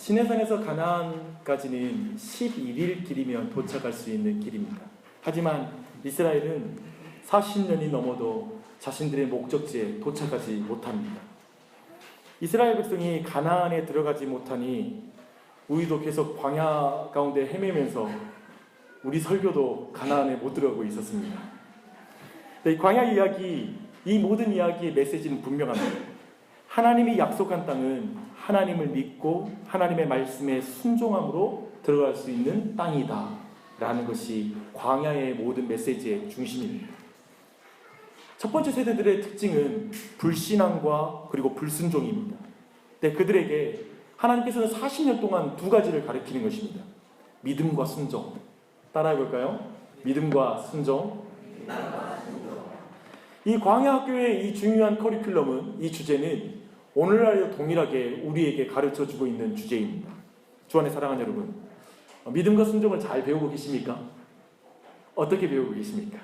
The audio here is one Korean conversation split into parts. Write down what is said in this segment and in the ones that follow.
시내산에서 가나안까지는 11일 길이면 도착할 수 있는 길입니다. 하지만 이스라엘은 40년이 넘어도 자신들의 목적지에 도착하지 못합니다. 이스라엘 백성이 가나안에 들어가지 못하니 우리도 계속 광야 가운데 헤매면서 우리 설교도 가나안에 못 들어가고 있었습니다. 이 광야 이야기, 이 모든 이야기의 메시지는 분명합니다. 하나님이 약속한 땅은 하나님을 믿고 하나님의 말씀에 순종함으로 들어갈 수 있는 땅이다 라는 것이 광야의 모든 메시지의 중심입니다. 첫 번째 세대들의 특징은 불신앙과 그리고 불순종입니다. 네, 그들에게 하나님께서는 40년 동안 두 가지를 가르치는 것입니다. 믿음과 순종. 따라해 볼까요? 믿음과 순종. 이 광야 학교의 이 중요한 커리큘럼은, 이 주제는 오늘날에도 동일하게 우리에게 가르쳐주고 있는 주제입니다. 주 안에 사랑하는 여러분, 믿음과 순종을 잘 배우고 계십니까? 어떻게 배우고 계십니까?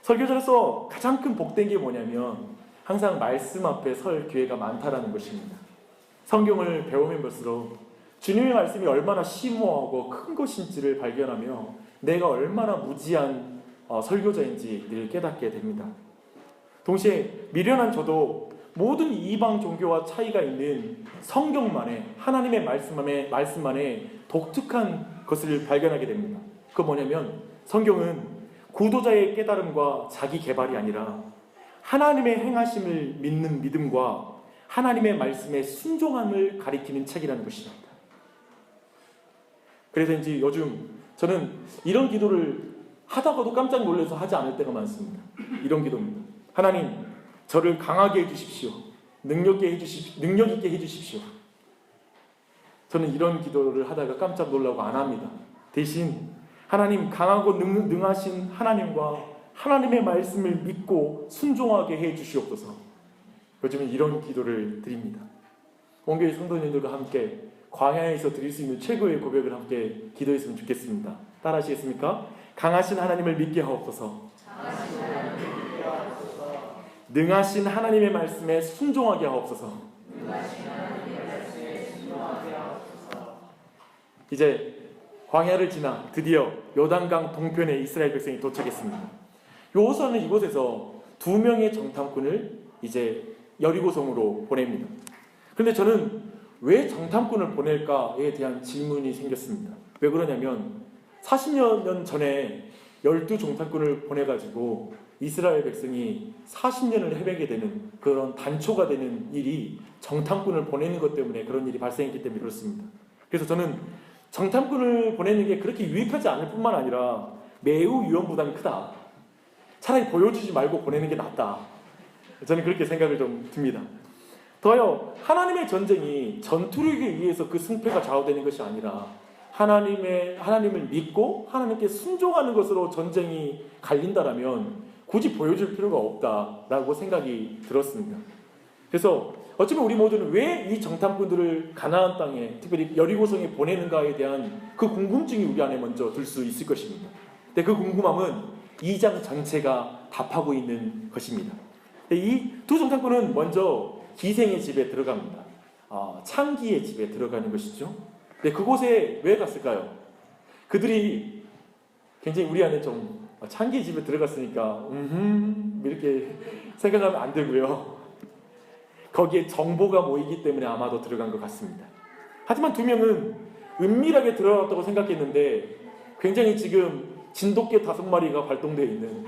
설교자로서 가장 큰 복된 게 뭐냐면 항상 말씀 앞에 설 기회가 많다라는 것입니다. 성경을 배우면 볼수록 주님의 말씀이 얼마나 심오하고 큰 것인지를 발견하며 내가 얼마나 무지한 설교자인지 늘 깨닫게 됩니다. 동시에 미련한 저도 모든 이방 종교와 차이가 있는 성경만의, 하나님의 말씀만의 독특한 것을 발견하게 됩니다. 그건 뭐냐면 성경은 구도자의 깨달음과 자기 개발이 아니라 하나님의 행하심을 믿는 믿음과 하나님의 말씀에 순종함을 가리키는 책이라는 것입니다. 그래서인지 요즘 저는 이런 기도를 하다가도 깜짝 놀라서 하지 않을 때가 많습니다. 이런 기도입니다. 하나님, 저를 강하게 해주십시오. 능력 있게 해주십시오. 저는 이런 기도를 하다가 깜짝 놀라고 안 합니다. 대신 하나님, 강하고 능하신 하나님과 하나님의 말씀을 믿고 순종하게 해주시옵소서. 요즘은 이런 기도를 드립니다. 온교회 성도님들과 함께 광야에서 드릴 수 있는 최고의 고백을 함께 기도했으면 좋겠습니다. 따라 하시겠습니까? 강하신 하나님을 믿게 하옵소서. 능하신 하나님의 말씀에 순종하게 하옵소서. 이제 광야를 지나 드디어 요단강 동편에 이스라엘 백성이 도착했습니다. 여호수아는 이곳에서 2명의 정탐꾼을 이제 여리고성으로 보냅니다. 그런데 저는 왜 정탐꾼을 보낼까에 대한 질문이 생겼습니다. 왜 그러냐면 40년 전에 12정탐꾼을 보내가지고 이스라엘 백성이 40년을 헤매게 되는 그런 단초가 되는 일이 정탐꾼을 보내는 것 때문에 그런 일이 발생했기 때문에 그렇습니다. 그래서 저는 정탐꾼을 보내는 게 그렇게 유익하지 않을 뿐만 아니라 매우 위험부담이 크다. 차라리 보여주지 말고 보내는 게 낫다. 저는 그렇게 생각을 좀 듭니다. 더하여 하나님의 전쟁이 전투력에 의해서 그 승패가 좌우되는 것이 아니라 하나님을 믿고 하나님께 순종하는 것으로 전쟁이 갈린다라면 굳이 보여줄 필요가 없다라고 생각이 들었습니다. 그래서 어쩌면 우리 모두는 왜 이 정탐꾼들을 가나안 땅에, 특별히 여리고성에 보내는가에 대한 그 궁금증이 우리 안에 먼저 들 수 있을 것입니다. 근데 그 궁금함은 2장 전체가 답하고 있는 것입니다. 이 두 정탐꾼은 먼저 기생의 집에 들어갑니다. 창기의 집에 들어가는 것이죠. 근데 그곳에 왜 갔을까요? 그들이 굉장히 우리 안에 좀 창기의 집에 들어갔으니까 이렇게 생각하면 안 되고요. 거기에 정보가 모이기 때문에 아마도 들어간 것 같습니다. 하지만 2명은 은밀하게 들어갔다고 생각했는데 굉장히 지금 진돗개 5마리가 발동되어 있는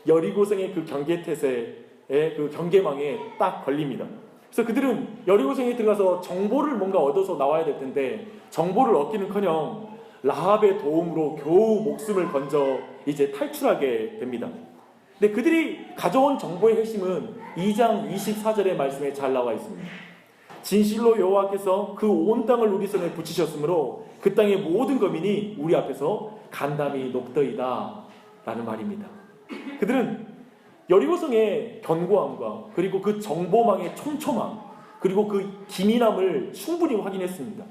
여리고성의 그 경계태세의 그 경계망에 딱 걸립니다. 그래서 그들은 여리고성에 들어가서 정보를 뭔가 얻어서 나와야 될 텐데 정보를 얻기는커녕 라합의 도움으로 겨우 목숨을 건져 이제 탈출하게 됩니다. 근데 그들이 가져온 정보의 핵심은 2장 24절의 말씀에 잘 나와 있습니다. 진실로 여호와께서 그 온 땅을 우리 손에 붙이셨으므로 그 땅의 모든 거민이 우리 앞에서 간담이 높더이다 라는 말입니다. 그들은 여리고성의 견고함과 그리고 그 정보망의 촘촘함 그리고 그 기민함을 충분히 확인했습니다.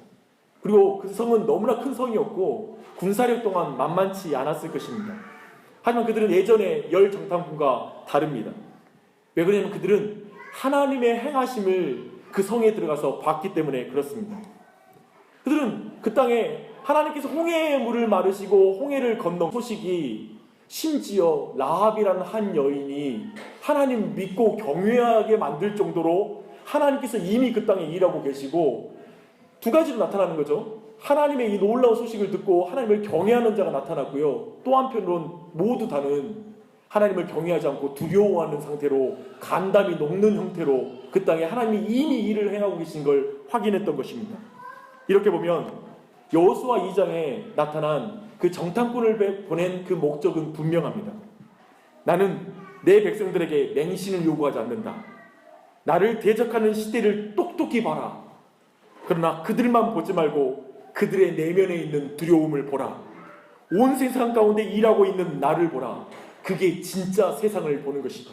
그리고 그 성은 너무나 큰 성이었고 군사력 또한 만만치 않았을 것입니다. 하지만 그들은 예전의 열 정탐꾼과 다릅니다. 왜 그러냐면 그들은 하나님의 행하심을 그 성에 들어가서 봤기 때문에 그렇습니다. 그들은 그 땅에 하나님께서 홍해의 물을 마르시고 홍해를 건너 소식이 심지어 라합이라는 한 여인이 하나님 믿고 경외하게 만들 정도로 하나님께서 이미 그 땅에 일하고 계시고 두 가지로 나타나는 거죠. 하나님의 이 놀라운 소식을 듣고 하나님을 경외하는 자가 나타났고요. 또 한편으론 모두 다는 하나님을 경외하지 않고 두려워하는 상태로 간담이 녹는 형태로 그 땅에 하나님이 이미 일을 행하고 계신 걸 확인했던 것입니다. 이렇게 보면 여호수아 2장에 나타난 그 정탐꾼을 보낸 그 목적은 분명합니다. 나는 내 백성들에게 맹신을 요구하지 않는다. 나를 대적하는 시대를 똑똑히 봐라. 그러나 그들만 보지 말고 그들의 내면에 있는 두려움을 보라. 온 세상 가운데 일하고 있는 나를 보라. 그게 진짜 세상을 보는 것이다.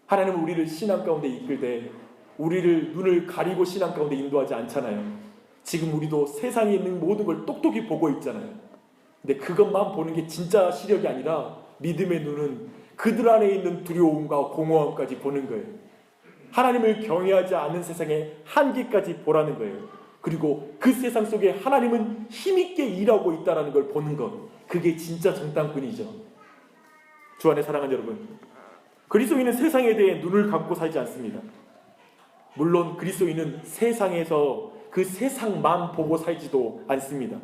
하나님은 우리를 신앙 가운데 이끌 때 우리를 눈을 가리고 신앙 가운데 인도하지 않잖아요. 지금 우리도 세상에 있는 모든 걸 똑똑히 보고 있잖아요. 근데 그것만 보는 게 진짜 시력이 아니라 믿음의 눈은 그들 안에 있는 두려움과 공허함까지 보는 거예요. 하나님을 경외하지 않는 세상의 한계까지 보라는 거예요. 그리고 그 세상 속에 하나님은 힘있게 일하고 있다는 걸 보는 것, 그게 진짜 정탐꾼이죠. 주 안에 사랑하는 여러분, 그리스도인은 세상에 대해 눈을 감고 살지 않습니다. 물론 그리스도인은 세상에서 그 세상만 보고 살지도 않습니다.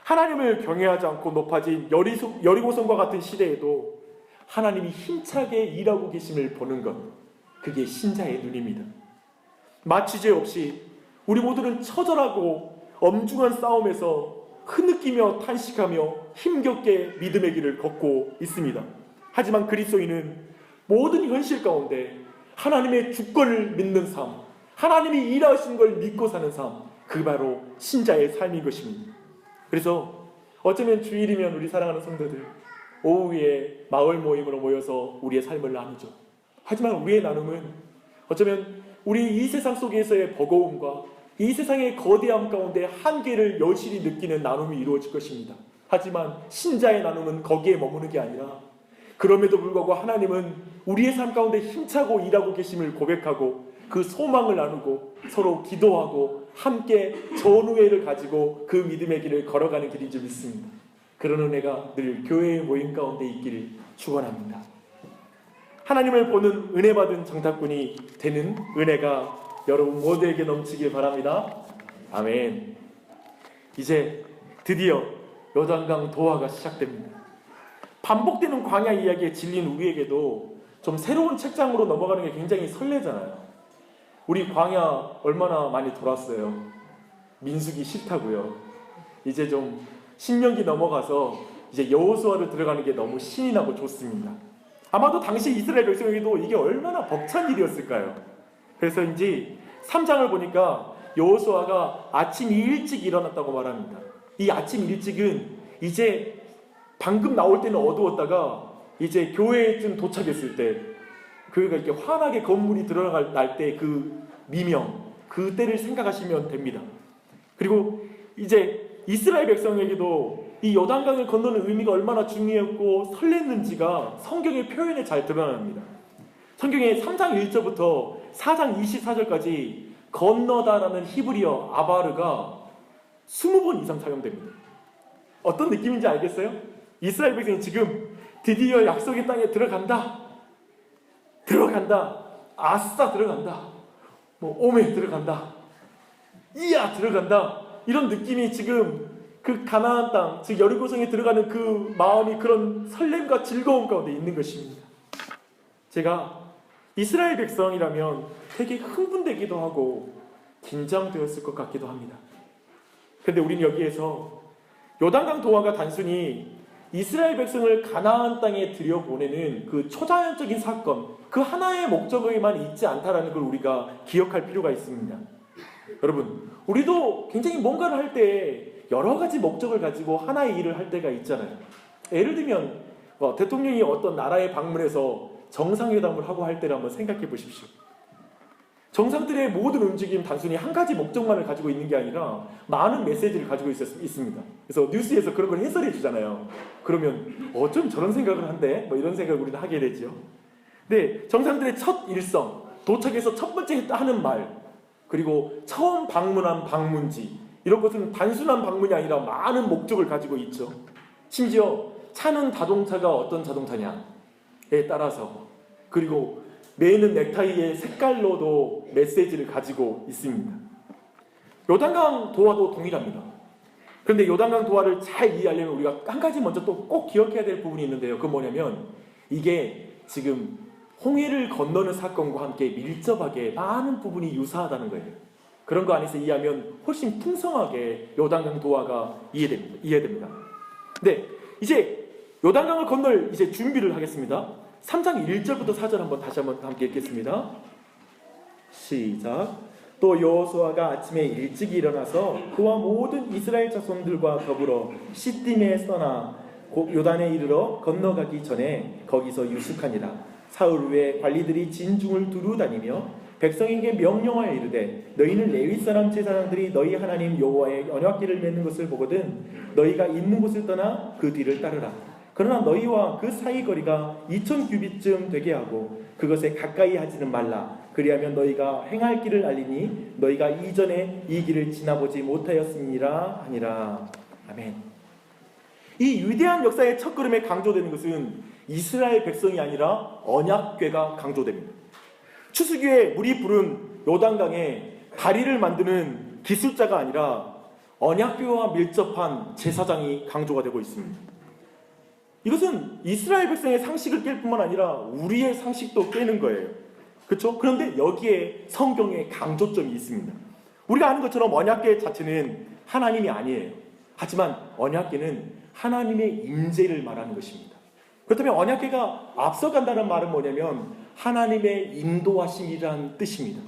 하나님을 경외하지 않고 높아진 여리고성과 같은 시대에도 하나님이 힘차게 일하고 계심을 보는 것, 그게 신자의 눈입니다. 마취제 없이 우리 모두는 처절하고 엄중한 싸움에서 흐느끼며 탄식하며 힘겹게 믿음의 길을 걷고 있습니다. 하지만 그리스도인은 모든 현실 가운데 하나님의 주권을 믿는 삶, 하나님이 일하신 걸 믿고 사는 삶, 그 바로 신자의 삶인 것입니다. 그래서 어쩌면 주일이면 우리 사랑하는 성도들 오후에 마을 모임으로 모여서 우리의 삶을 나누죠. 하지만 우리의 나눔은 어쩌면 우리 이 세상 속에서의 버거움과 이 세상의 거대함 가운데 한계를 여실히 느끼는 나눔이 이루어질 것입니다. 하지만 신자의 나눔은 거기에 머무는 게 아니라 그럼에도 불구하고 하나님은 우리의 삶 가운데 힘차고 일하고 계심을 고백하고 그 소망을 나누고 서로 기도하고 함께 전우회를 가지고 그 믿음의 길을 걸어가는 길인 줄 믿습니다. 그런 은혜가 늘 교회의 모임 가운데 있기를 축원합니다. 하나님을 보는 은혜 받은 정탐꾼이 되는 은혜가 여러분 모두에게 넘치길 바랍니다. 아멘. 이제 드디어 요단강 도하가 시작됩니다. 반복되는 광야 이야기에 질린 우리에게도 좀 새로운 책장으로 넘어가는 게 굉장히 설레잖아요. 우리 광야 얼마나 많이 돌았어요. 민수기 싫다고요. 이제 좀 신명기 넘어가서 이제 여호수아로 들어가는 게 너무 신이 나고 좋습니다. 아마도 당시 이스라엘 백성에게도 이게 얼마나 벅찬 일이었을까요? 그래서인지 3장을 보니까 여호수아가 아침 일찍 일어났다고 말합니다. 이 아침 일찍은 이제 방금 나올 때는 어두웠다가 이제 교회쯤 도착했을 때 교회가 이렇게 환하게 건물이 드러날 때 그 미명, 그 때를 생각하시면 됩니다. 그리고 이제 이스라엘 백성에게도 이 요단강을 건너는 의미가 얼마나 중요했고 설렜는지가 성경의 표현에 잘 드러납니다. 성경에 3장 1절부터 4장 24절까지 건너다라는 히브리어 아바르가 20번 이상 사용됩니다. 어떤 느낌인지 알겠어요? 이스라엘 백성이 지금 드디어 약속의 땅에 들어간다. 아싸 들어간다. 오메 들어간다. 이야 들어간다. 이런 느낌이 지금 그 가나안 땅, 즉 여리고성에 들어가는 그 마음이 그런 설렘과 즐거움 가운데 있는 것입니다. 제가 이스라엘 백성이라면 되게 흥분되기도 하고 긴장되었을 것 같기도 합니다. 그런데 우리는 여기에서 요단강 도하가 단순히 이스라엘 백성을 가나안 땅에 들여보내는 그 초자연적인 사건, 그 하나의 목적에만 있지 않다라는 걸 우리가 기억할 필요가 있습니다. 여러분, 우리도 굉장히 뭔가를 할 때 여러 가지 목적을 가지고 하나의 일을 할 때가 있잖아요. 예를 들면 대통령이 어떤 나라에 방문해서 정상회담을 하고 할 때를 한번 생각해 보십시오. 정상들의 모든 움직임 단순히 한 가지 목적만을 가지고 있는 게 아니라 많은 메시지를 가지고 있습니다. 그래서 뉴스에서 그런 걸 해설해 주잖아요. 그러면 어쩜 저런 생각을 한대? 이런 생각을 우리는 하게 되죠. 근데 정상들의 첫 일성, 도착해서 첫 번째 하는 말, 그리고 처음 방문한 방문지, 이런 것은 단순한 방문이 아니라 많은 목적을 가지고 있죠. 심지어 차는 자동차가 어떤 자동차냐에 따라서, 그리고 매는 넥타이의 색깔로도 메시지를 가지고 있습니다. 요단강 도화도 동일합니다. 그런데 요단강 도화를 잘 이해하려면 우리가 한 가지 먼저 또 꼭 기억해야 될 부분이 있는데요. 그건 뭐냐면 이게 지금 홍해를 건너는 사건과 함께 밀접하게 많은 부분이 유사하다는 거예요. 그런 거 안에서 이해하면 훨씬 풍성하게 요단강 도화가 이해됩니다. 네, 이제 요단강을 건널 이제 준비를 하겠습니다. 3장 1절부터 4절 다시 한번 함께 읽겠습니다. 시작. 또 여호수아가 아침에 일찍 일어나서 그와 모든 이스라엘 자손들과 더불어 시딤에 떠나 요단에 이르러 건너가기 전에 거기서 유숙하니라. 사흘 후에 관리들이 진중을 두루 다니며 백성에게 명령하여 이르되 너희는 레위 사람 제사장들이 너희 하나님 여호와의 언약궤를 맺는 것을 보거든 너희가 있는 곳을 떠나 그 뒤를 따르라. 그러나 너희와 그 사이 거리가 2000규빗쯤 되게 하고 그것에 가까이 하지는 말라. 그리하면 너희가 행할 길을 알리니 너희가 이전에 이 길을 지나보지 못하였음이라 하니라. 아멘. 이 위대한 역사의 첫걸음에 강조되는 것은 이스라엘 백성이 아니라 언약궤가 강조됩니다. 추수기에 물이 부른 요단강에 다리를 만드는 기술자가 아니라 언약궤와 밀접한 제사장이 강조가 되고 있습니다. 이것은 이스라엘 백성의 상식을 깰 뿐만 아니라 우리의 상식도 깨는 거예요. 그렇죠? 그런데 여기에 성경에 강조점이 있습니다. 우리가 아는 것처럼 언약궤 자체는 하나님이 아니에요. 하지만 언약궤는 하나님의 임재를 말하는 것입니다. 그렇다면 언약궤가 앞서간다는 말은 뭐냐면 하나님의 인도하심이라는 뜻입니다.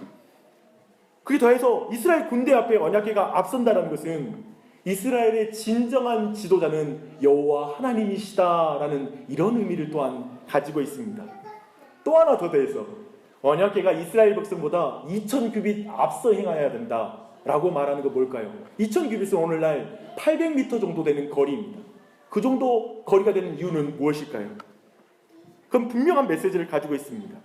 그게 더해서 이스라엘 군대 앞에 언약궤가 앞선다는 것은 이스라엘의 진정한 지도자는 여호와 하나님이시다라는 이런 의미를 또한 가지고 있습니다. 또 하나 더 더해서 언약궤가 이스라엘 백성보다 2000규빗 앞서 행하여야 된다라고 말하는 거 뭘까요? 2000규빗은 오늘날 800m 정도 되는 거리입니다. 그 정도 거리가 되는 이유는 무엇일까요? 그건 분명한 메시지를 가지고 있습니다.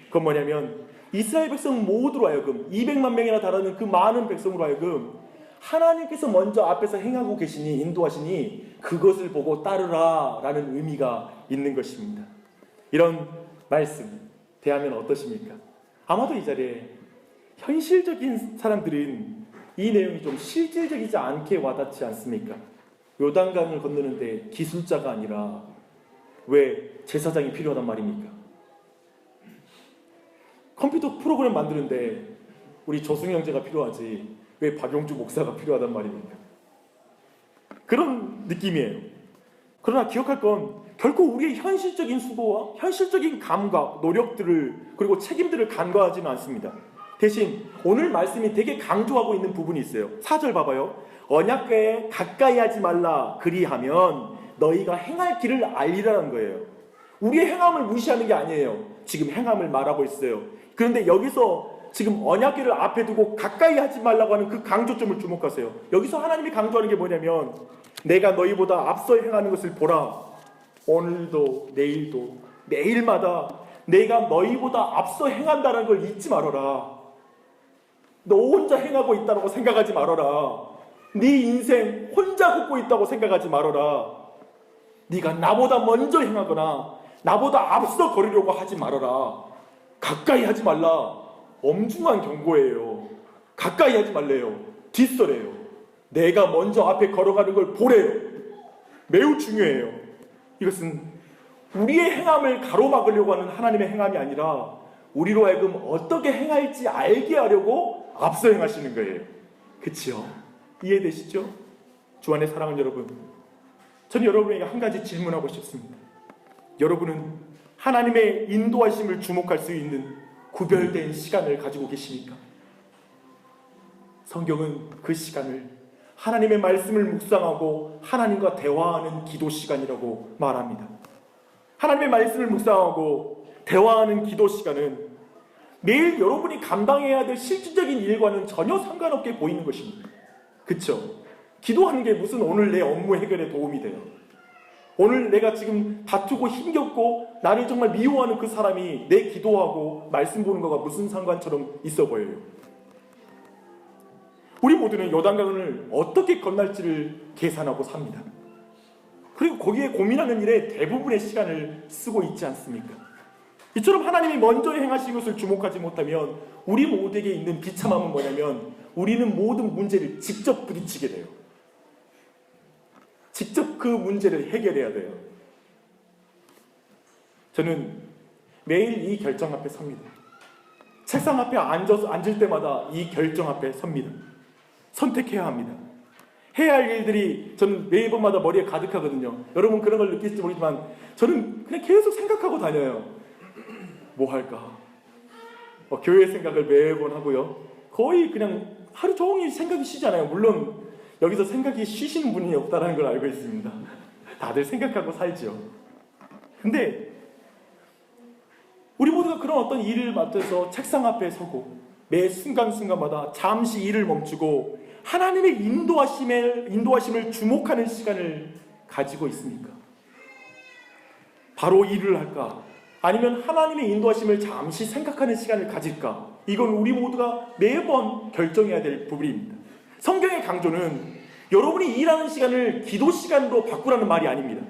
그건 뭐냐면 이스라엘 백성 모두로 하여금 200만 명이나 달하는 그 많은 백성으로 하여금 하나님께서 먼저 앞에서 행하고 계시니 인도하시니 그것을 보고 따르라 라는 의미가 있는 것입니다. 이런 말씀 대하면 어떠십니까? 아마도 이 자리에 현실적인 사람들은 이 내용이 좀 실질적이지 않게 와닿지 않습니까? 요단강을 건너는데 기술자가 아니라 왜 제사장이 필요하단 말입니까? 컴퓨터 프로그램 만드는데 우리 조승 형제가 필요하지 왜 박용주 목사가 필요하단 말입니까? 그런 느낌이에요. 그러나 기억할 건 결코 우리의 현실적인 수고와 현실적인 감각, 노력들을 그리고 책임들을 간과하지는 않습니다. 대신 오늘 말씀이 되게 강조하고 있는 부분이 있어요. 4절 봐봐요. 언약궤에 가까이 하지 말라 그리하면 너희가 행할 길을 알리라는 거예요. 우리의 행함을 무시하는 게 아니에요. 지금 행함을 말하고 있어요. 그런데 여기서 지금 언약궤를 앞에 두고 가까이 하지 말라고 하는 그 강조점을 주목하세요. 여기서 하나님이 강조하는 게 뭐냐면 내가 너희보다 앞서 행하는 것을 보라. 오늘도 내일도 매일마다 내가 너희보다 앞서 행한다는 걸 잊지 말아라. 너 혼자 행하고 있다고 생각하지 말아라. 네 인생 혼자 걷고 있다고 생각하지 말아라. 네가 나보다 먼저 행하거나 나보다 앞서 걸으려고 하지 말아라. 가까이 하지 말라. 엄중한 경고예요. 가까이 하지 말래요. 뒷설해요. 내가 먼저 앞에 걸어가는 걸 보래요. 매우 중요해요. 이것은 우리의 행함을 가로막으려고 하는 하나님의 행함이 아니라 우리로 하여금 어떻게 행할지 알게 하려고 앞서 행하시는 거예요. 그치요? 이해되시죠? 주 안에 사랑하는 여러분, 저는 여러분에게 한 가지 질문하고 싶습니다. 여러분은 하나님의 인도하심을 주목할 수 있는 구별된 시간을 가지고 계십니까? 성경은 그 시간을 하나님의 말씀을 묵상하고 하나님과 대화하는 기도 시간이라고 말합니다. 하나님의 말씀을 묵상하고 대화하는 기도 시간은 매일 여러분이 감당해야 될 실질적인 일과는 전혀 상관없게 보이는 것입니다. 그렇죠? 기도하는 게 무슨 오늘 내 업무 해결에 도움이 돼요? 오늘 내가 지금 다투고 힘겹고 나를 정말 미워하는 그 사람이 내 기도하고 말씀 보는 거가 무슨 상관처럼 있어 보여요. 우리 모두는 요단강을 어떻게 건널지를 계산하고 삽니다. 그리고 거기에 고민하는 일에 대부분의 시간을 쓰고 있지 않습니까? 이처럼 하나님이 먼저 행하신 것을 주목하지 못하면 우리 모두에게 있는 비참함은 뭐냐면 우리는 모든 문제를 직접 부딪히게 돼요. 직접 그 문제를 해결해야 돼요. 저는 매일 이 결정 앞에 섭니다. 책상 앞에 앉을 때마다 이 결정 앞에 섭니다. 선택해야 합니다. 해야 할 일들이 저는 매번마다 머리에 가득하거든요. 여러분 그런 걸 느낄지 모르지만 저는 그냥 계속 생각하고 다녀요. 뭐 할까? 교회 생각을 매번 하고요. 거의 그냥 하루 종일 생각이 쉬지 않아요. 물론 여기서 생각이 쉬시는 분이 없다는 걸 알고 있습니다. 다들 생각하고 살죠. 근데 우리 모두가 그런 어떤 일을 맡아서 책상 앞에 서고 매 순간순간마다 잠시 일을 멈추고 하나님의 인도하심을 주목하는 시간을 가지고 있습니까? 바로 일을 할까? 아니면 하나님의 인도하심을 잠시 생각하는 시간을 가질까? 이건 우리 모두가 매번 결정해야 될 부분입니다. 성경의 강조는 여러분이 일하는 시간을 기도 시간으로 바꾸라는 말이 아닙니다.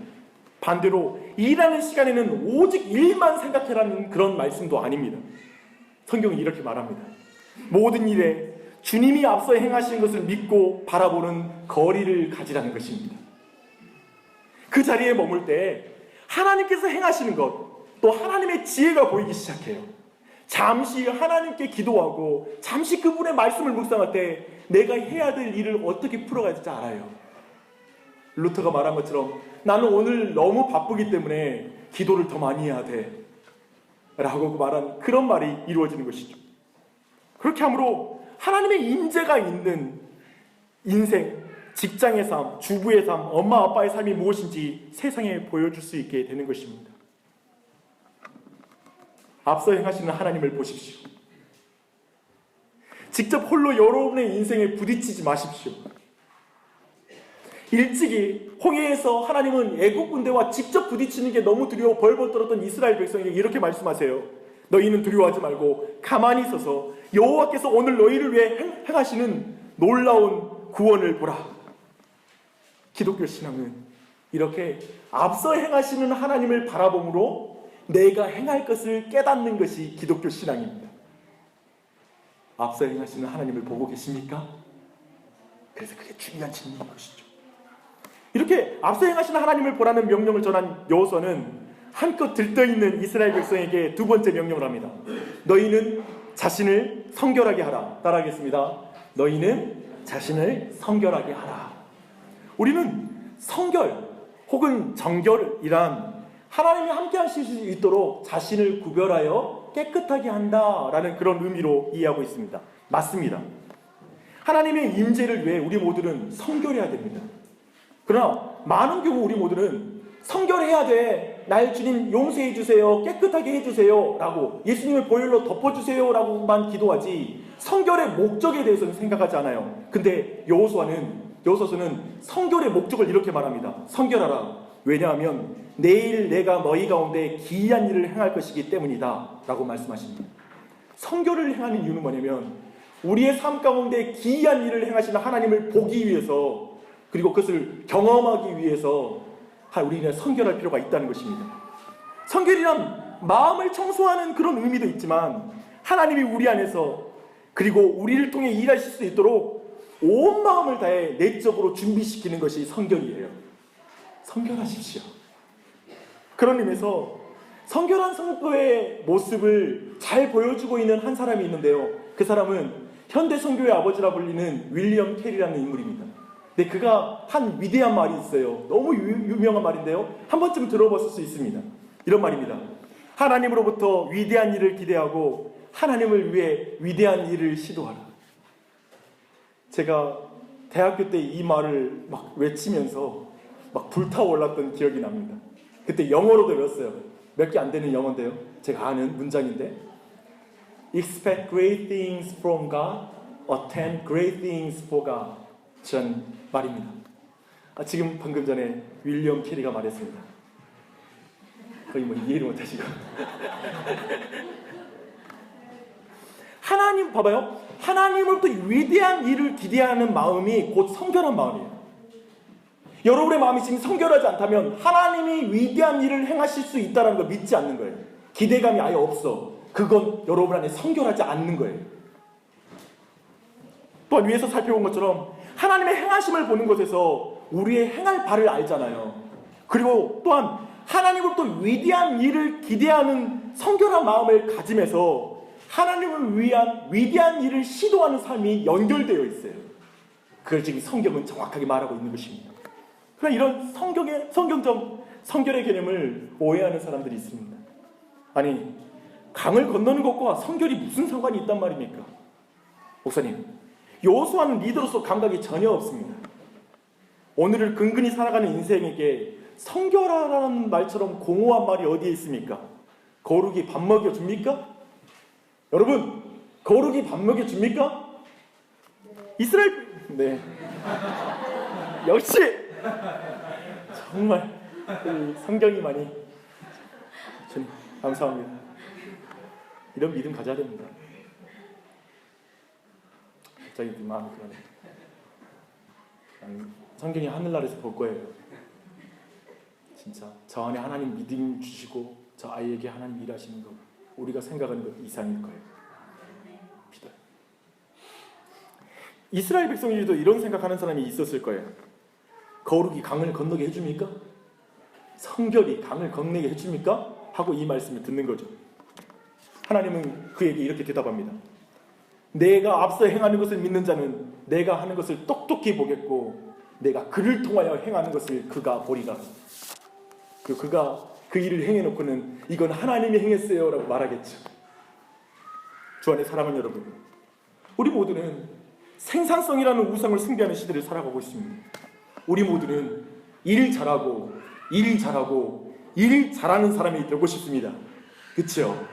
반대로 일하는 시간에는 오직 일만 생각해라는 그런 말씀도 아닙니다. 성경은 이렇게 말합니다. 모든 일에 주님이 앞서 행하신 것을 믿고 바라보는 거리를 가지라는 것입니다. 그 자리에 머물 때 하나님께서 행하시는 것, 또 하나님의 지혜가 보이기 시작해요. 잠시 하나님께 기도하고 잠시 그분의 말씀을 묵상할 때 내가 해야 될 일을 어떻게 풀어가야 될지 알아요. 루터가 말한 것처럼 나는 오늘 너무 바쁘기 때문에 기도를 더 많이 해야 돼 라고 말한 그런 말이 이루어지는 것이죠. 그렇게 함으로 하나님의 임재가 있는 인생, 직장의 삶, 주부의 삶, 엄마 아빠의 삶이 무엇인지 세상에 보여줄 수 있게 되는 것입니다. 앞서 행하시는 하나님을 보십시오. 직접 홀로 여러분의 인생에 부딪히지 마십시오. 일찍이 홍해에서 하나님은 애국 군대와 직접 부딪히는 게 너무 두려워 벌벌 떨었던 이스라엘 백성에게 이렇게 말씀하세요. 너희는 두려워하지 말고 가만히 있어서 여호와께서 오늘 너희를 위해 행하시는 놀라운 구원을 보라. 기독교 신앙은 이렇게 앞서 행하시는 하나님을 바라봄으로 내가 행할 것을 깨닫는 것이 기독교 신앙입니다. 앞서 행하시는 하나님을 보고 계십니까? 그래서 그게 중요한 질문인 것이죠. 이렇게 앞서 행하시는 하나님을 보라는 명령을 전한 여호수아는 한껏 들떠있는 이스라엘 백성에게 두 번째 명령을 합니다. 너희는 자신을 성결하게 하라. 따라하겠습니다. 너희는 자신을 성결하게 하라. 우리는 성결 혹은 정결이란 하나님이 함께 하실 수 있도록 자신을 구별하여 깨끗하게 한다라는 그런 의미로 이해하고 있습니다. 맞습니다. 하나님의 임재를 위해 우리 모두는 성결해야 됩니다. 그러나 많은 경우 우리 모두는 성결해야 돼. 날 주님 용서해 주세요. 깨끗하게 해주세요. 라고 예수님의 보혈로 덮어주세요. 라고만 기도하지 성결의 목적에 대해서는 생각하지 않아요. 근데 여호수아서는 성결의 목적을 이렇게 말합니다. 성결하라. 왜냐하면 내일 내가 너희 가운데 기이한 일을 행할 것이기 때문이다. 라고 말씀하십니다. 성결을 행하는 이유는 뭐냐면 우리의 삶 가운데 기이한 일을 행하시는 하나님을 보기 위해서 그리고 그것을 경험하기 위해서 우리는 성결할 필요가 있다는 것입니다. 성결이란 마음을 청소하는 그런 의미도 있지만 하나님이 우리 안에서 그리고 우리를 통해 일하실 수 있도록 온 마음을 다해 내적으로 준비시키는 것이 성결이에요. 성결하십시오. 그런 의미에서 성결한 성도의 모습을 잘 보여주고 있는 한 사람이 있는데요. 그 사람은 현대 성교의 아버지라 불리는 윌리엄 캐리라는 인물입니다. 근데 그가 한 위대한 말이 있어요. 너무 유명한 말인데요. 한 번쯤 들어봤을 수 있습니다. 이런 말입니다. 하나님으로부터 위대한 일을 기대하고 하나님을 위해 위대한 일을 시도하라. 제가 대학교 때 이 말을 막 외치면서 막 불타올랐던 기억이 납니다. 그때 영어로도 외웠어요. 몇 개 안 되는 영어인데요. 제가 아는 문장인데 Expect great things from God, attempt great things for God. 전 말입니다. 지금 방금 전에 윌리엄 캐리가 말했습니다. 거의 이해를 못하시고 하나님 봐봐요. 하나님으로부터 위대한 일을 기대하는 마음이 곧 성결한 마음이에요. 여러분의 마음이 지금 성결하지 않다면 하나님이 위대한 일을 행하실 수 있다는 걸 믿지 않는 거예요. 기대감이 아예 없어. 그건 여러분 안에 성결하지 않는 거예요. 또한 위에서 살펴본 것처럼 하나님의 행하심을 보는 것에서 우리의 행할 바를 알잖아요. 그리고 또한 하나님으로부터 위대한 일을 기대하는 성결한 마음을 가짐에서 하나님을 위한 위대한 일을 시도하는 삶이 연결되어 있어요. 그걸 지금 성경은 정확하게 말하고 있는 것입니다. 그러나 이런 성결의 개념을 오해하는 사람들이 있습니다. 아니, 강을 건너는 것과 성결이 무슨 상관이 있단 말입니까? 목사님, 여호수아는 리더로서 감각이 전혀 없습니다. 오늘을 근근히 살아가는 인생에게 성결하라는 말처럼 공허한 말이 어디에 있습니까? 거룩이 밥 먹여줍니까? 여러분, 거룩이 밥 먹여줍니까? 네. 역시 정말 성경이 많이 주님 감사합니다. 이런 믿음 가져야 됩니다. 갑자기 마음이 그러네. 성경이 하늘나라에서 볼 거예요. 진짜 저 안에 하나님 믿음 주시고 저 아이에게 하나님 일하시는 거 우리가 생각하는 것 이상일 거예요. 믿어요. 이스라엘 백성들도 이런 생각하는 사람이 있었을 거예요. 거룩이 강을 건너게 해줍니까? 성결이 강을 건너게 해줍니까? 하고 이 말씀을 듣는 거죠. 하나님은 그에게 이렇게 대답합니다. 내가 앞서 행하는 것을 믿는 자는 내가 하는 것을 똑똑히 보겠고 내가 그를 통하여 행하는 것을 그가 보리라. 그가 그 일을 행해놓고는 이건 하나님이 행했어요 라고 말하겠죠. 주 안에 사랑하는 여러분, 우리 모두는 생산성이라는 우상을 숭배하는 시대를 살아가고 있습니다. 우리 모두는 일 잘하고 일 잘하는 사람이 되고 싶습니다. 그렇죠?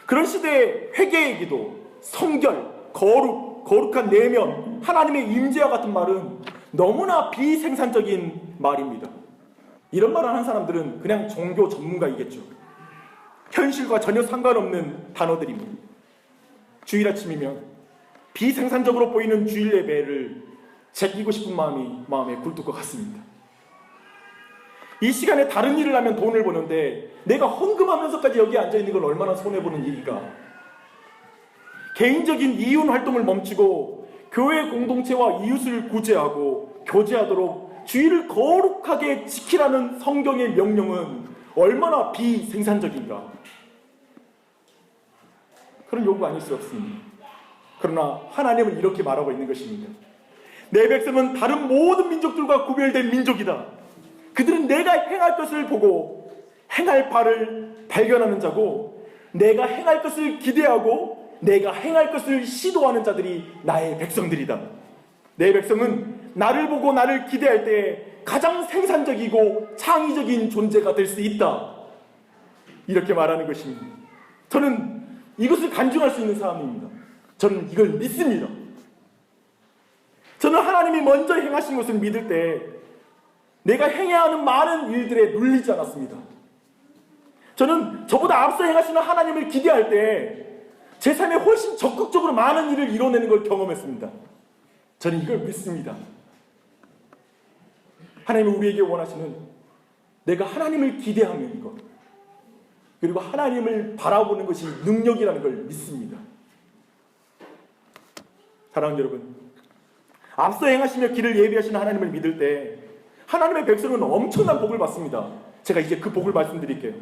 그런 시대에 회개의 기도, 성결, 거룩한 내면, 하나님의 임재와 같은 말은 너무나 비생산적인 말입니다. 이런 말을 하는 사람들은 그냥 종교 전문가이겠죠. 현실과 전혀 상관없는 단어들입니다. 주일 아침이면 비생산적으로 보이는 주일 예배를 제끼고 싶은 마음에 굴뚝 것 같습니다. 이 시간에 다른 일을 하면 돈을 버는데 내가 헌금하면서까지 여기 앉아있는 건 얼마나 손해보는 일일까? 개인적인 이윤 활동을 멈추고 교회 공동체와 이웃을 구제하고 교제하도록 주의를 거룩하게 지키라는 성경의 명령은 얼마나 비생산적인가? 그런 요구가 아닐 수 없습니다. 그러나 하나님은 이렇게 말하고 있는 것입니다. 내 백성은 다른 모든 민족들과 구별된 민족이다. 그들은 내가 행할 것을 보고 행할 바를 발견하는 자고 내가 행할 것을 기대하고 내가 행할 것을 시도하는 자들이 나의 백성들이다. 내 백성은 나를 보고 나를 기대할 때 가장 생산적이고 창의적인 존재가 될 수 있다. 이렇게 말하는 것입니다. 저는 이것을 간증할 수 있는 사람입니다. 저는 이걸 믿습니다. 저는 하나님이 먼저 행하신 것을 믿을 때 내가 행해야 하는 많은 일들에 눌리지 않았습니다. 저는 저보다 앞서 행하시는 하나님을 기대할 때 제 삶에 훨씬 적극적으로 많은 일을 이뤄내는 걸 경험했습니다. 저는 이걸 믿습니다. 하나님은 우리에게 원하시는 내가 하나님을 기대하는 것, 그리고 하나님을 바라보는 것이 능력이라는 걸 믿습니다. 사랑하는 여러분, 앞서 행하시며 길을 예비하시는 하나님을 믿을 때 하나님의 백성은 엄청난 복을 받습니다. 제가 이제 그 복을 말씀드릴게요.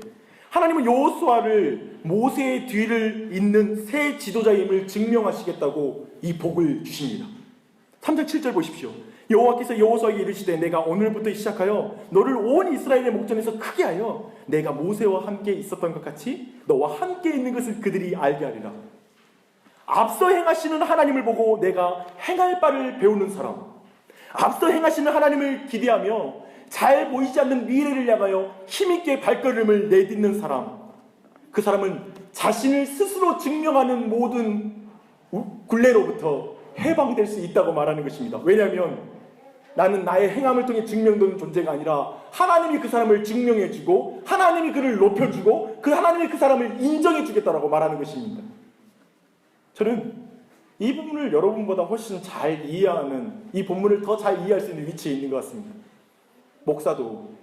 하나님은 여호수아를 모세의 뒤를 잇는 새 지도자임을 증명하시겠다고 이 복을 주십니다. 3장 7절 보십시오. 여호와께서 여호수아에게 이르시되 내가 오늘부터 시작하여 너를 온 이스라엘의 목전에서 크게 하여 내가 모세와 함께 있었던 것 같이 너와 함께 있는 것을 그들이 알게 하리라. 앞서 행하시는 하나님을 보고 내가 행할 바를 배우는 사람, 앞서 행하시는 하나님을 기대하며 잘 보이지 않는 미래를 향하여 힘있게 발걸음을 내딛는 사람, 그 사람은 자신을 스스로 증명하는 모든 굴레로부터 해방될 수 있다고 말하는 것입니다. 왜냐하면 나는 나의 행함을 통해 증명되는 존재가 아니라 하나님이 그 사람을 증명해주고 하나님이 그를 높여주고 그 하나님이 그 사람을 인정해주겠다라고 말하는 것입니다. 저는 이 부분을 여러분보다 훨씬 잘 이해하는, 이 본문을 더 잘 이해할 수 있는 위치에 있는 것 같습니다. 목사도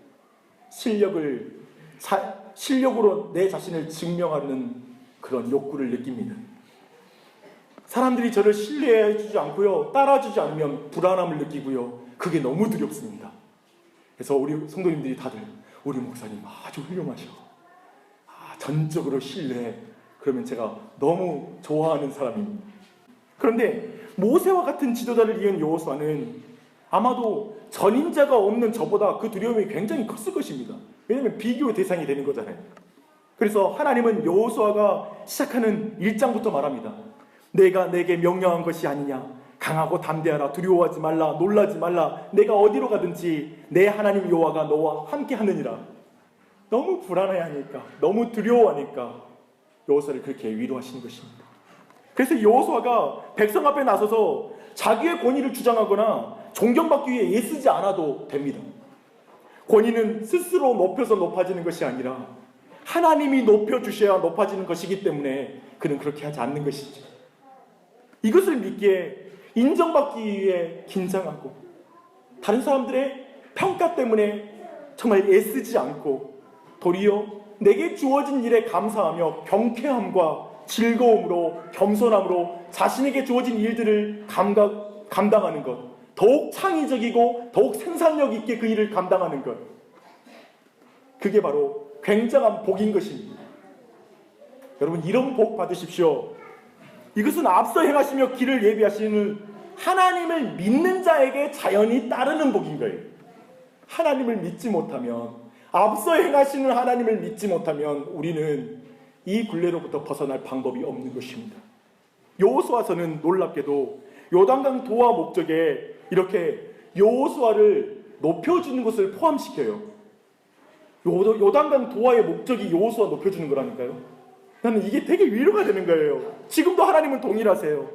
실력으로 내 자신을 증명하는 그런 욕구를 느낍니다. 사람들이 저를 신뢰해주지 않고요, 따라주지 않으면 불안함을 느끼고요, 그게 너무 두렵습니다. 그래서 우리 성도님들이 다들 우리 목사님 아주 훌륭하셔, 전적으로 신뢰해, 그러면 제가 너무 좋아하는 사람입니다. 그런데 모세와 같은 지도자를 이은 여호수아는 아마도 전임자가 없는 저보다 그 두려움이 굉장히 컸을 것입니다. 왜냐하면 비교의 대상이 되는 거잖아요. 그래서 하나님은 여호수아가 시작하는 1장부터 말합니다. 내가 내게 명령한 것이 아니냐, 강하고 담대하라, 두려워하지 말라, 놀라지 말라, 내가 어디로 가든지 내 하나님 여호와가 너와 함께 하느니라. 너무 불안해하니까, 너무 두려워하니까 여호수아를 그렇게 위로하시는 것입니다. 그래서 여호수아가 백성 앞에 나서서 자기의 권위를 주장하거나 존경받기 위해 애쓰지 않아도 됩니다. 권위는 스스로 높여서 높아지는 것이 아니라 하나님이 높여주셔야 높아지는 것이기 때문에 그는 그렇게 하지 않는 것이죠. 이것을 믿기에 인정받기 위해 긴장하고 다른 사람들의 평가 때문에 정말 애쓰지 않고 도리어 내게 주어진 일에 감사하며 경쾌함과 즐거움으로, 겸손함으로 자신에게 주어진 일들을 감당하는 것, 더욱 창의적이고 더욱 생산력 있게 그 일을 감당하는 것, 그게 바로 굉장한 복인 것입니다. 여러분, 이런 복 받으십시오. 이것은 앞서 행하시며 길을 예비하시는 하나님을 믿는 자에게 자연히 따르는 복인 거예요. 하나님을 믿지 못하면, 앞서 행하시는 하나님을 믿지 못하면 우리는 이 굴레로부터 벗어날 방법이 없는 것입니다. 여호수아서는 놀랍게도 요단강 도하 목적에 이렇게 여호수아를 높여주는 것을 포함시켜요. 요단강 도하의 목적이 여호수아 높여주는 거라니까요. 나는 이게 되게 위로가 되는 거예요. 지금도 하나님은 동일하세요.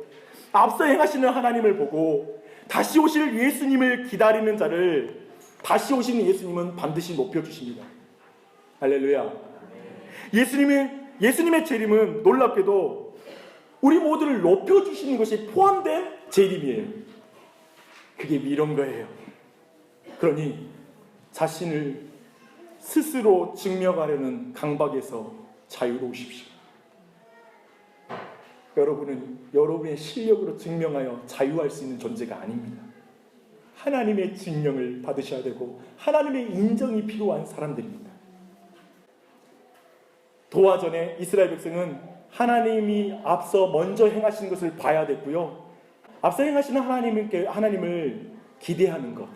앞서 행하시는 하나님을 보고 다시 오실 예수님을 기다리는 자를, 다시 오시는 예수님은 반드시 높여주십니다. 할렐루야. 예수님의 재림은 놀랍게도 우리 모두를 높여주시는 것이 포함된 재림이에요. 그게 이런 거예요. 그러니 자신을 스스로 증명하려는 강박에서 자유로우십시오. 여러분은 여러분의 실력으로 증명하여 자유할 수 있는 존재가 아닙니다. 하나님의 증명을 받으셔야 되고 하나님의 인정이 필요한 사람들입니다. 도하 전에 이스라엘 백성은 하나님이 앞서 먼저 행하신 것을 봐야 됐고요, 앞서 행하시는 하나님을 기대하는 것,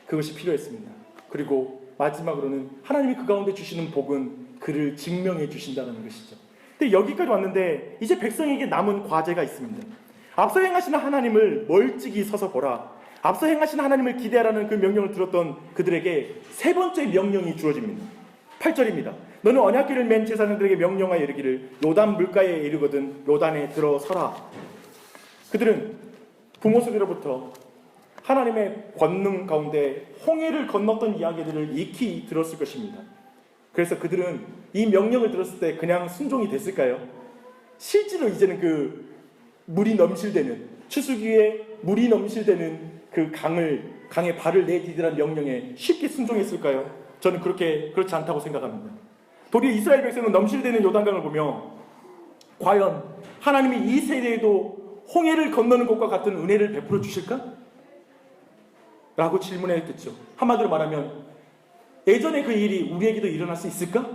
그것이 필요했습니다. 그리고 마지막으로는 하나님이 그 가운데 주시는 복은 그를 증명해 주신다는 것이죠. 근데 여기까지 왔는데 이제 백성에게 남은 과제가 있습니다. 앞서 행하시는 하나님을 멀찍이 서서 보라, 앞서 행하시는 하나님을 기대하라는 그 명령을 들었던 그들에게 세 번째 명령이 주어집니다. 8절입니다. 너는 언약궤를 맨 제사장들에게 명령하여 이르기를 요단 물가에 이르거든 요단에 들어서라. 그들은 부모 세대로부터 하나님의 권능 가운데 홍해를 건넜던 이야기들을 익히 들었을 것입니다. 그래서 그들은 이 명령을 들었을 때 그냥 순종이 됐을까요? 실제로 이제는 그 물이 넘실대는, 추수기에 물이 넘실대는 그 강에 발을 내디디라는 명령에 쉽게 순종했을까요? 저는 그렇지 않다고 생각합니다. 도리어 이스라엘 백성은 넘실대는 요단강을 보며 과연 하나님이 이 세대에도 홍해를 건너는 것과 같은 은혜를 베풀어 주실까? 라고 질문했겠죠. 한마디로 말하면 예전에 그 일이 우리에게도 일어날 수 있을까?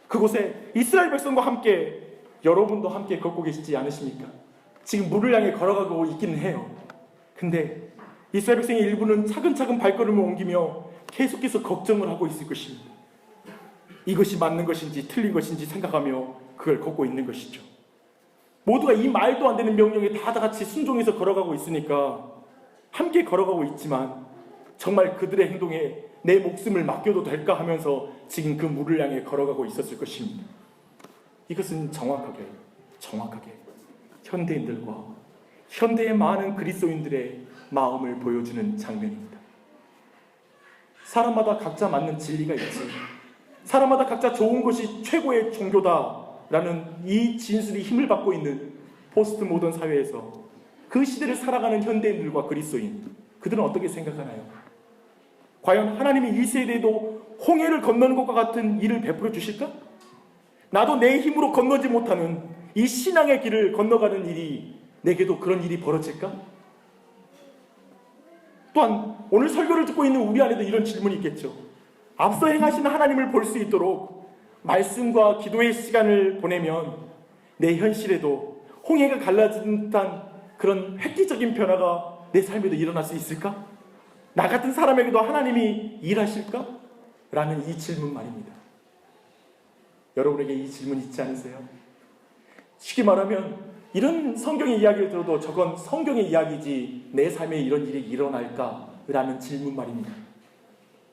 그곳에 이스라엘 백성과 함께 여러분도 함께 걷고 계시지 않으십니까? 지금 물을 향해 걸어가고 있기는 해요. 근데 이스라엘 백성의 일부는 차근차근 발걸음을 옮기며 계속해서 걱정을 하고 있을 것입니다. 이것이 맞는 것인지 틀린 것인지 생각하며 그걸 걷고 있는 것이죠. 모두가 이 말도 안 되는 명령에 다 같이 순종해서 걸어가고 있으니까 함께 걸어가고 있지만 정말 그들의 행동에 내 목숨을 맡겨도 될까 하면서 지금 그 물을 향해 걸어가고 있었을 것입니다. 이것은 정확하게 현대인들과 현대의 많은 그리스도인들의 마음을 보여주는 장면입니다. 사람마다 각자 맞는 진리가 있지, 사람마다 각자 좋은 것이 최고의 종교다라는 이 진술이 힘을 받고 있는 포스트 모던 사회에서 그 시대를 살아가는 현대인들과 그리스도인, 그들은 어떻게 생각하나요? 과연 하나님이 이 세대에도 홍해를 건너는 것과 같은 일을 베풀어 주실까? 나도 내 힘으로 건너지 못하는 이 신앙의 길을 건너가는 일이 내게도 그런 일이 벌어질까? 또한 오늘 설교를 듣고 있는 우리 안에도 이런 질문이 있겠죠. 앞서 행하신 하나님을 볼 수 있도록 말씀과 기도의 시간을 보내면 내 현실에도 홍해가 갈라진 듯한 그런 획기적인 변화가 내 삶에도 일어날 수 있을까? 나 같은 사람에게도 하나님이 일하실까? 라는 이 질문 말입니다. 여러분에게 이 질문 있지 않으세요? 쉽게 말하면 이런 성경의 이야기를 들어도 저건 성경의 이야기지 내 삶에 이런 일이 일어날까? 라는 질문 말입니다.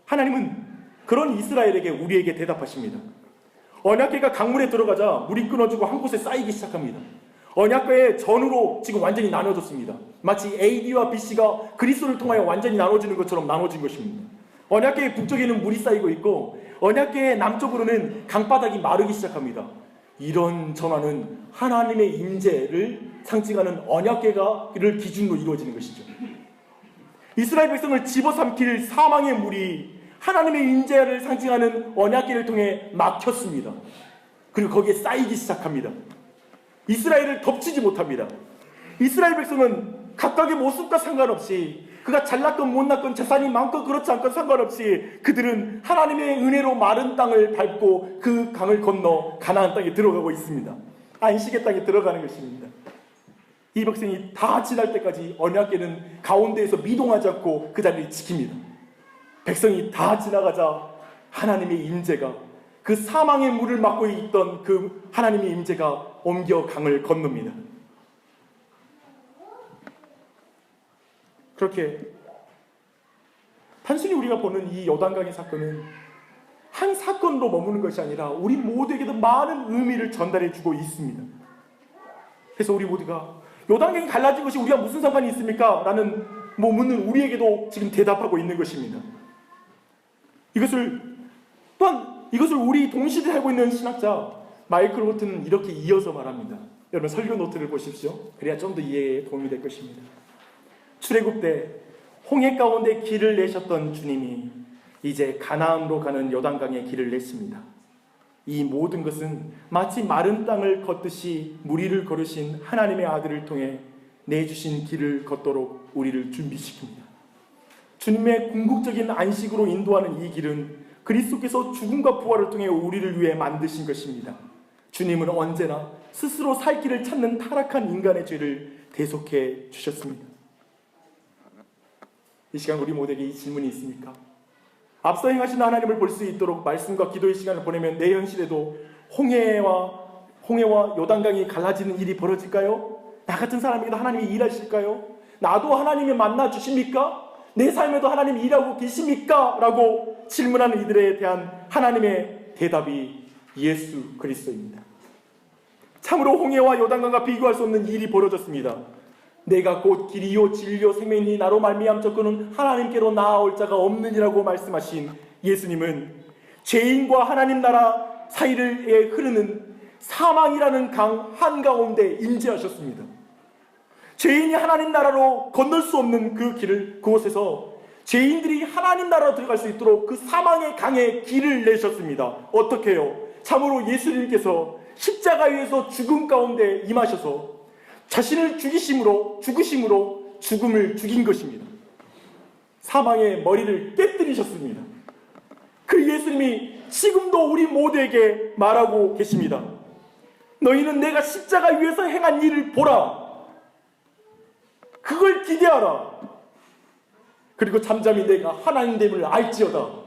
하나님은 그런 이스라엘에게 우리에게 대답하십니다. 언약궤가 강물에 들어가자 물이 끊어지고 한 곳에 쌓이기 시작합니다. 언약궤의 전으로 지금 완전히 나눠졌습니다. 마치 AD와 BC가 그리스도를 통하여 완전히 나눠지는 것처럼 나눠진 것입니다. 언약궤의 북쪽에는 물이 쌓이고 있고 언약궤의 남쪽으로는 강바닥이 마르기 시작합니다. 이런 전환은 하나님의 임재를 상징하는 언약궤를 기준으로 이루어지는 것이죠. 이스라엘 백성을 집어삼킬 사망의 물이 하나님의 임재를 상징하는 언약궤를 통해 막혔습니다. 그리고 거기에 쌓이기 시작합니다. 이스라엘을 덮치지 못합니다. 이스라엘 백성은 각각의 모습과 상관없이 그가 잘났건 못났건 재산이 많건 그렇지 않건 상관없이 그들은 하나님의 은혜로 마른 땅을 밟고 그 강을 건너 가나안 땅에 들어가고 있습니다. 안식의 땅에 들어가는 것입니다. 이 백성이 다 지날 때까지 언약궤는 가운데에서 미동하지 않고 그 자리를 지킵니다. 백성이 다 지나가자 하나님의 임재가 그 사망의 물을 막고 있던 그 하나님의 임재가 옮겨 강을 건넙니다. 그렇게 단순히 우리가 보는 이 요단강의 사건은 한 사건으로 머무는 것이 아니라 우리 모두에게도 많은 의미를 전달해 주고 있습니다. 그래서 우리 모두가 요단강이 갈라진 것이 우리가 무슨 상관이 있습니까? 라는 묻는 우리에게도 지금 대답하고 있는 것입니다. 이것을 우리 동시대에 살고 있는 신학자 마이클 호트는 이렇게 이어서 말합니다. 여러분 설교 노트를 보십시오. 그래야 좀 더 이해에 도움이 될 것입니다. 출애굽 때 홍해 가운데 길을 내셨던 주님이 이제 가나안으로 가는 요단강의 길을 냈습니다. 이 모든 것은 마치 마른 땅을 걷듯이 무리를 걸으신 하나님의 아들을 통해 내주신 길을 걷도록 우리를 준비시킵니다. 주님의 궁극적인 안식으로 인도하는 이 길은 그리스도께서 죽음과 부활을 통해 우리를 위해 만드신 것입니다. 주님은 언제나 스스로 살 길을 찾는 타락한 인간의 죄를 대속해 주셨습니다. 이 시간 우리 모두에게 이 질문이 있습니까? 앞서 행하신 하나님을 볼 수 있도록 말씀과 기도의 시간을 보내면 내 현실에도 홍해와 요단강이 갈라지는 일이 벌어질까요? 나 같은 사람에게도 하나님이 일하실까요? 나도 하나님이 만나 주십니까? 내 삶에도 하나님이 일하고 계십니까? 라고 질문하는 이들에 대한 하나님의 대답이 예수 그리스도입니다. 참으로 홍해와 요단강과 비교할 수 없는 일이 벌어졌습니다. 내가 곧 길이요 진리요 생명이니 나로 말미암아 그는 하나님께로 나아올 자가 없느니라고 말씀하신 예수님은 죄인과 하나님 나라 사이를 흐르는 사망이라는 강 한가운데 임재하셨습니다. 죄인이 하나님 나라로 건널 수 없는 그 길을, 그곳에서 죄인들이 하나님 나라로 들어갈 수 있도록 그 사망의 강에 길을 내셨습니다. 어떻게 해요? 참으로 예수님께서 십자가 위에서 죽음 가운데 임하셔서 자신을 죽으심으로 죽음을 죽인 것입니다. 사망의 머리를 깨뜨리셨습니다. 그 예수님이 지금도 우리 모두에게 말하고 계십니다. 너희는 내가 십자가 위에서 행한 일을 보라. 그걸 기대하라. 그리고 잠잠히 내가 하나님됨을 알지어다.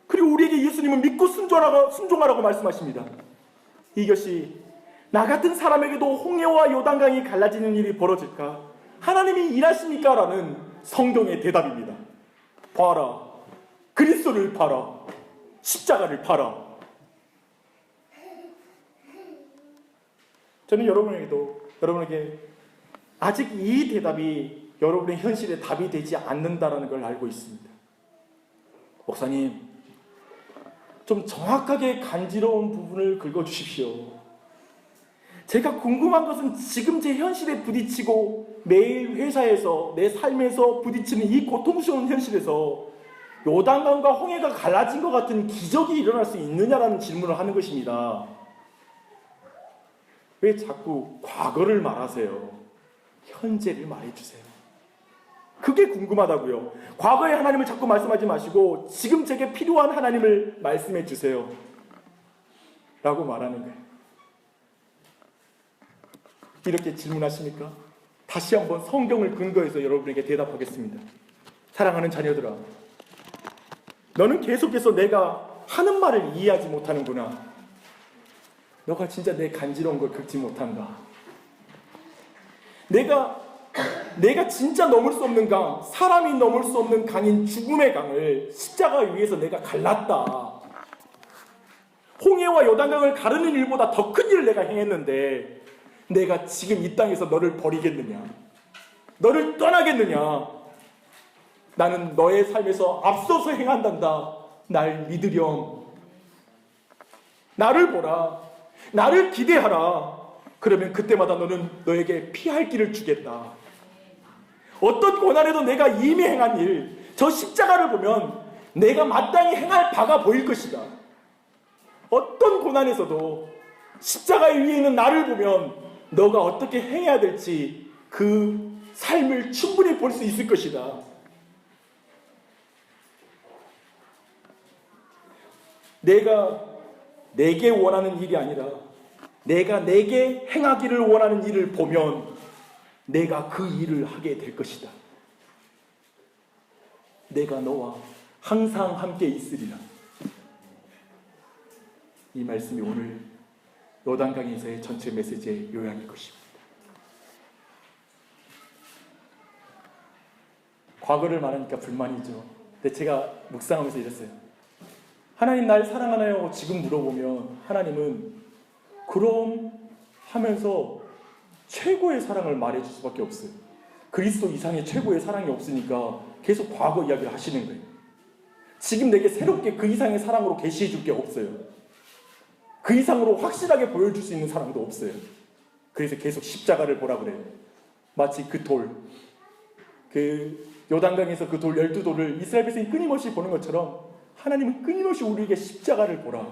그리고 우리에게 예수님은 믿고 순종하라고 말씀하십니다. 이것이 나 같은 사람에게도 홍해와 요단강이 갈라지는 일이 벌어질까? 하나님이 일하십니까? 라는 성경의 대답입니다. 봐라. 그리스도를 봐라. 십자가를 봐라. 저는 여러분에게 아직 이 대답이 여러분의 현실의 답이 되지 않는다는 걸 알고 있습니다. 목사님, 좀 정확하게 간지러운 부분을 긁어주십시오. 제가 궁금한 것은 지금 제 현실에 부딪히고 매일 회사에서 내 삶에서 부딪히는 이 고통스러운 현실에서 요단강과 홍해가 갈라진 것 같은 기적이 일어날 수 있느냐라는 질문을 하는 것입니다. 왜 자꾸 과거를 말하세요? 현재를 말해주세요. 그게 궁금하다고요. 과거의 하나님을 자꾸 말씀하지 마시고 지금 제게 필요한 하나님을 말씀해 주세요 라고 말하는 거예요. 이렇게 질문하십니까? 다시 한번 성경을 근거해서 여러분에게 대답하겠습니다. 사랑하는 자녀들아, 너는 계속해서 내가 하는 말을 이해하지 못하는구나. 너가 진짜 내 간지러운 걸 긁지 못한가? 내가 진짜 넘을 수 없는 강, 사람이 넘을 수 없는 강인 죽음의 강을 십자가 위에서 내가 갈랐다. 홍해와 요단강을 가르는 일보다 더 큰 일을 내가 행했는데 내가 지금 이 땅에서 너를 버리겠느냐? 너를 떠나겠느냐? 나는 너의 삶에서 앞서서 행한단다. 날 믿으렴. 나를 보라. 나를 기대하라. 그러면 그때마다 너는 너에게 피할 길을 주겠다. 어떤 고난에도 내가 이미 행한 일, 저 십자가를 보면 내가 마땅히 행할 바가 보일 것이다. 어떤 고난에서도 십자가 위에 있는 나를 보면 너가 어떻게 행해야 될지 그 삶을 충분히 볼 수 있을 것이다. 내가 내게 원하는 일이 아니라 내가 내게 행하기를 원하는 일을 보면 내가 그 일을 하게 될 것이다. 내가 너와 항상 함께 있으리라. 이 말씀이 오늘 요단강에서의 전체 메시지의 요약일 것입니다. 과거를 말하니까 불만이죠. 근데 제가 묵상하면서 이랬어요. 하나님 날 사랑하나요? 지금 물어보면 하나님은 그럼 하면서 최고의 사랑을 말해줄 수밖에 없어요. 그리스도 이상의 최고의 사랑이 없으니까 계속 과거 이야기를 하시는 거예요. 지금 내게 새롭게 그 이상의 사랑으로 계시해 줄 게 없어요. 그 이상으로 확실하게 보여줄 수 있는 사랑도 없어요. 그래서 계속 십자가를 보라 그래요. 마치 그 돌, 요단강에서 그 돌 12돌을 이스라엘 백성이 끊임없이 보는 것처럼 하나님은 끊임없이 우리에게 십자가를 보라.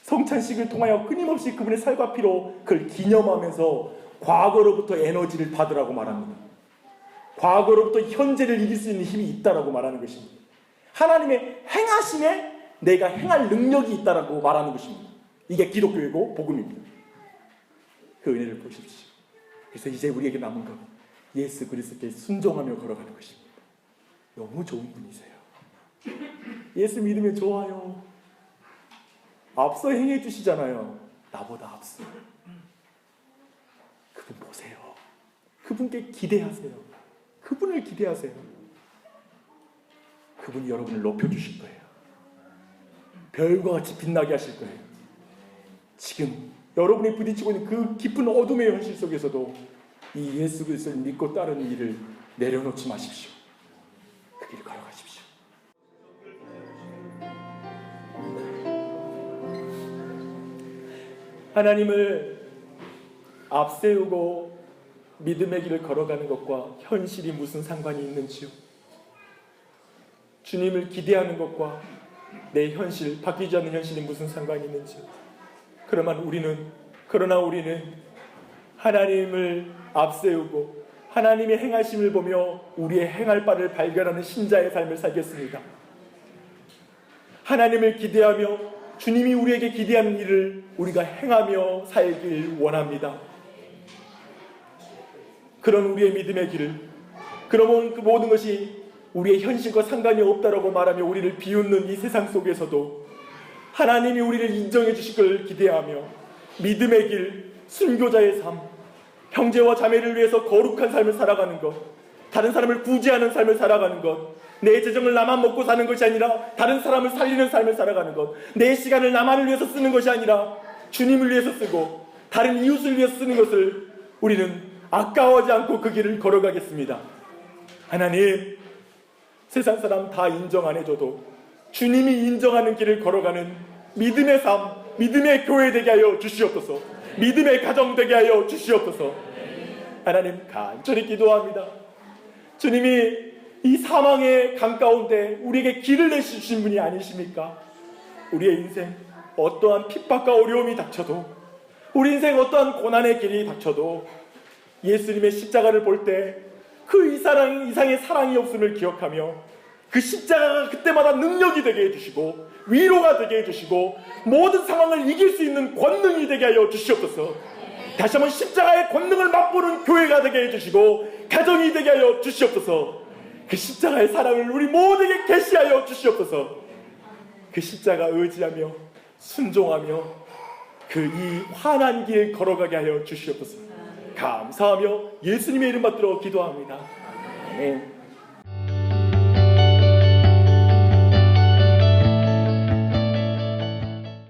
성찬식을 통하여 끊임없이 그분의 살과 피로 그걸 기념하면서 과거로부터 에너지를 받으라고 말합니다. 과거로부터 현재를 이길 수 있는 힘이 있다라고 말하는 것입니다. 하나님의 행하심에 내가 행할 능력이 있다라고 말하는 것입니다. 이게 기독교이고 복음입니다. 그 은혜를 보십시오. 그래서 이제 우리에게 남은 것, 예수 그리스도께 순종하며 걸어가는 것입니다. 너무 좋은 분이세요. 예수 믿으면 좋아요. 앞서 행해 주시잖아요. 나보다 앞서. 그분 보세요. 그분께 기대하세요. 그분을 기대하세요. 그분이 여러분을 높여주실 거예요. 별과 같이 빛나게 하실 거예요. 지금 여러분이 부딪히고 있는 그 깊은 어둠의 현실 속에서도 이 예수 그리스도를 믿고 따르는 일을 내려놓지 마십시오. 그 길을 걸어가십시오. 하나님을 앞세우고 믿음의 길을 걸어가는 것과 현실이 무슨 상관이 있는지요? 주님을 기대하는 것과 내 현실, 바뀌지 않는 현실이 무슨 상관이 있는지요? 그러나 우리는 하나님을 앞세우고 하나님의 행하심을 보며 우리의 행할 바를 발견하는 신자의 삶을 살겠습니다. 하나님을 기대하며 주님이 우리에게 기대하는 일을 우리가 행하며 살길 원합니다. 그런 우리의 믿음의 길을, 그러면 그 모든 것이 우리의 현실과 상관이 없다라고 말하며 우리를 비웃는 이 세상 속에서도 하나님이 우리를 인정해 주실 걸 기대하며 믿음의 길, 순교자의 삶, 형제와 자매를 위해서 거룩한 삶을 살아가는 것, 다른 사람을 구제하는 삶을 살아가는 것, 내 재정을 나만 먹고 사는 것이 아니라 다른 사람을 살리는 삶을 살아가는 것, 내 시간을 나만을 위해서 쓰는 것이 아니라 주님을 위해서 쓰고 다른 이웃을 위해서 쓰는 것을 우리는 아까워하지 않고 그 길을 걸어가겠습니다. 하나님, 세상 사람 다 인정 안 해줘도 주님이 인정하는 길을 걸어가는 믿음의 삶, 믿음의 교회 되게 하여 주시옵소서. 믿음의 가정 되게 하여 주시옵소서. 하나님 간절히 기도합니다. 주님이 이 사망의 강 가운데 우리에게 길을 내주신 분이 아니십니까? 우리의 인생 어떠한 핍박과 어려움이 닥쳐도, 우리 인생 어떠한 고난의 길이 닥쳐도 예수님의 십자가를 볼 때 그 이상의 사랑이 없음을 기억하며 그 십자가가 그때마다 능력이 되게 해주시고 위로가 되게 해주시고 모든 상황을 이길 수 있는 권능이 되게 하여 주시옵소서. 다시 한번 십자가의 권능을 맛보는 교회가 되게 해주시고 가정이 되게 하여 주시옵소서. 그 십자가의 사랑을 우리 모두에게 계시하여 주시옵소서. 그 십자가 의지하며 순종하며 그 이 환한 길 걸어가게 하여 주시옵소서. 감사하며 예수님의 이름 받들어 기도합니다. 아멘.